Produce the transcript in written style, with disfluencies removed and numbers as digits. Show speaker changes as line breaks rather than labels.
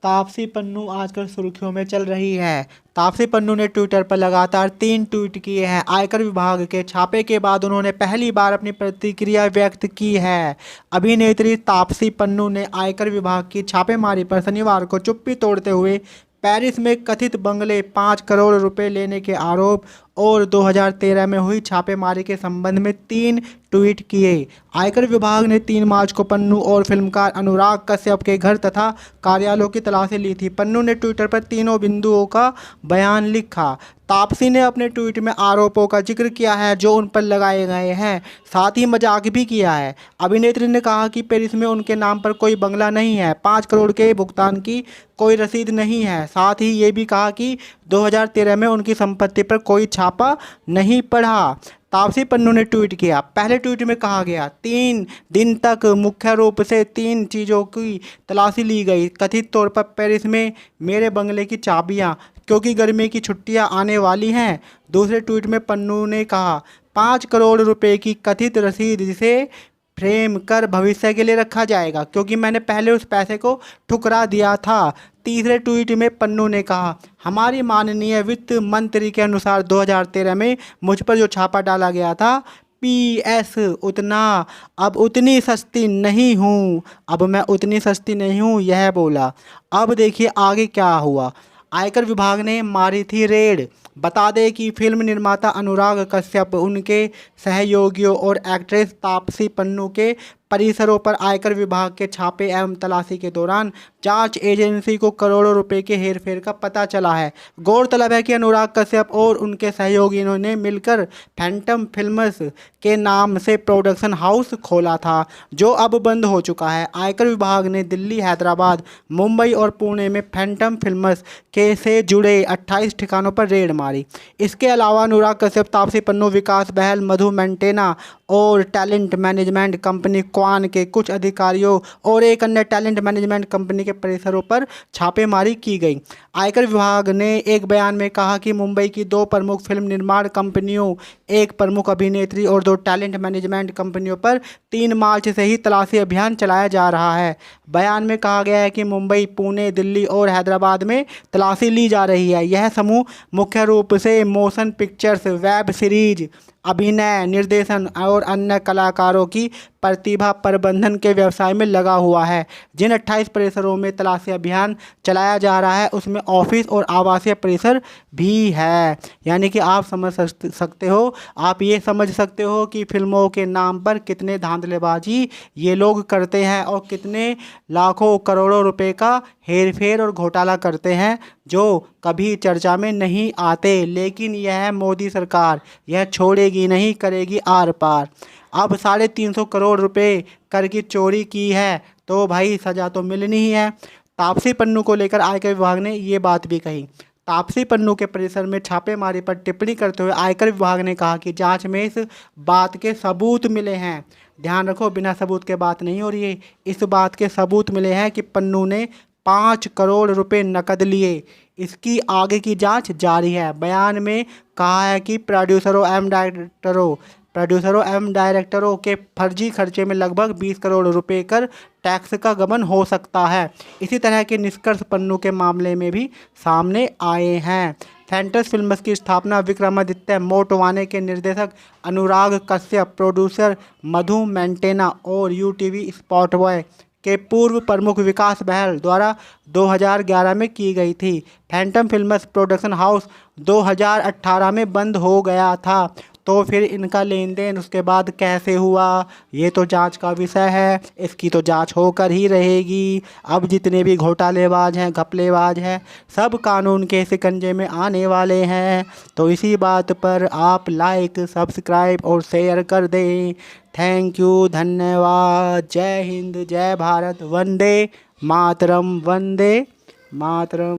तापसी पन्नू आजकल सुर्खियों में चल रही है। तापसी पन्नू ने ट्विटर पर लगातार 3 ट्वीट किए हैं। आयकर विभाग के छापे के बाद उन्होंने पहली बार अपनी प्रतिक्रिया व्यक्त की है। अभिनेत्री तापसी पन्नू ने आयकर विभाग की छापेमारी पर शनिवार को चुप्पी तोड़ते हुए पेरिस में कथित बंगले 5 करोड़ रुपए लेने के आरोप और 2013 में हुई छापेमारी के संबंध में 3 ट्वीट किए। आयकर विभाग ने 3 मार्च को पन्नू और फिल्मकार अनुराग कश्यप के घर तथा कार्यालयों की तलाशी ली थी। पन्नू ने ट्विटर पर तीनों बिंदुओं का बयान लिखा। तापसी ने अपने ट्वीट में आरोपों का जिक्र किया है जो उन पर लगाए गए हैं, साथ ही मजाक भी किया है। अभिनेत्री ने कहा कि पेरिस में उनके नाम पर कोई बंगला नहीं है, 5 करोड़ के भुगतान की कोई रसीद नहीं है। साथ ही ये भी कहा कि 2013 में उनकी संपत्ति पर कोई छापा नहीं पड़ा। तापसी पन्नू ने ट्वीट किया। पहले ट्वीट में कहा गया, 3 दिन तक मुख्य रूप से 3 चीज़ों की तलाशी ली गई। कथित तौर पर पेरिस में मेरे बंगले की चाबियां, क्योंकि गर्मी की छुट्टियां आने वाली हैं। दूसरे ट्वीट में पन्नू ने कहा, 5 करोड़ रुपए की कथित रसीद जिसे फ्रेम कर भविष्य के लिए रखा जाएगा, क्योंकि मैंने पहले उस पैसे को ठुकरा दिया था। तीसरे ट्वीट में पन्नू ने कहा, हमारी माननीय वित्त मंत्री के अनुसार 2013 में मुझ पर जो छापा डाला गया था, PS अब उतनी सस्ती नहीं हूँ, अब मैं उतनी सस्ती नहीं हूँ, यह बोला। अब देखिए आगे क्या हुआ। आयकर विभाग ने मारी थी रेड। बता दें कि फिल्म निर्माता अनुराग कश्यप, उनके सहयोगियों और एक्ट्रेस तापसी पन्नू के परिसरों पर आयकर विभाग के छापे एवं तलाशी के दौरान जांच एजेंसी को करोड़ों रुपए के हेरफेर का पता चला है। गौरतलब है कि अनुराग कश्यप और उनके सहयोगियों ने मिलकर फैंटम फिल्म्स के नाम से प्रोडक्शन हाउस खोला था, जो अब बंद हो चुका है। आयकर विभाग ने दिल्ली, हैदराबाद, मुंबई और पुणे में फैंटम फिल्म्स के से जुड़े 28 ठिकानों पर रेड मारी। इसके अलावा अनुराग कश्यप, तापसी पन्नू, विकास बहल, मधु मेंटेना और टैलेंट मैनेजमेंट कंपनी क्वान के कुछ अधिकारियों और एक अन्य टैलेंट मैनेजमेंट कंपनी के परिसरों पर छापेमारी की गई। आयकर विभाग ने एक बयान में कहा कि मुंबई की 2 प्रमुख फिल्म निर्माण कंपनियों, एक प्रमुख अभिनेत्री और 2 टैलेंट मैनेजमेंट कंपनियों पर 3 मार्च से ही तलाशी अभियान चलाया जा रहा है। बयान में कहा गया है कि मुंबई, पुणे, दिल्ली और हैदराबाद में तलाशी ली जा रही है। यह समूह मुख्य रूप से मोशन पिक्चर्स, वेब सीरीज, अभिनय, निर्देशन और अन्य कलाकारों की प्रतिभा प्रबंधन के व्यवसाय में लगा हुआ है। जिन 28 परिसरों में तलाशी अभियान चलाया जा रहा है उसमें ऑफिस और आवासीय परिसर भी है। यानी कि आप समझ सकते हो, आप ये समझ सकते हो कि फिल्मों के नाम पर कितने धांधलेबाजी ये लोग करते हैं और कितने लाखों करोड़ों रुपए का हेरफेर और घोटाला करते हैं, जो कभी चर्चा में नहीं आते। लेकिन यह मोदी सरकार यह छोड़ेगी नहीं, करेगी आर पार। अब 350 करोड़ रुपए कर की चोरी की है तो भाई सज़ा तो मिलनी ही है। तापसी पन्नू को लेकर आयकर विभाग ने ये बात भी कही। तापसी पन्नू के परिसर में छापेमारी पर टिप्पणी करते हुए आयकर विभाग ने कहा कि जांच में इस बात के सबूत मिले हैं। ध्यान रखो, बिना सबूत के बात नहीं हो रही है। इस बात के सबूत मिले हैं कि पन्नू ने 5 करोड़ रुपए नकद लिए। इसकी आगे की जांच जारी है। बयान में कहा है कि प्रोड्यूसरों एवं डायरेक्टरों के फर्जी खर्चे में लगभग 20 करोड़ रुपए कर टैक्स का गबन हो सकता है। इसी तरह के निष्कर्ष पन्नू के मामले में भी सामने आए हैं। फैंटस फिल्म्स की स्थापना विक्रमादित्य मोटवाने के निर्देशक अनुराग कश्यप, प्रोड्यूसर मधु मेंटेना और यूटीवी स्पॉट बॉय के पूर्व प्रमुख विकास बहल द्वारा 2011 में की गई थी। फैंटम फिल्म्स प्रोडक्शन हाउस 2018 में बंद हो गया था। तो फिर इनका लेन देन उसके बाद कैसे हुआ, ये तो जांच का विषय है। इसकी तो जांच होकर ही रहेगी। अब जितने भी घोटालेबाज हैं, घपलेबाज हैं, सब कानून के शिकंजे में आने वाले हैं। तो इसी बात पर आप लाइक, सब्सक्राइब और शेयर कर दें। थैंक यू, धन्यवाद। जय हिंद, जय भारत, वंदे मातरम, वंदे मातरम।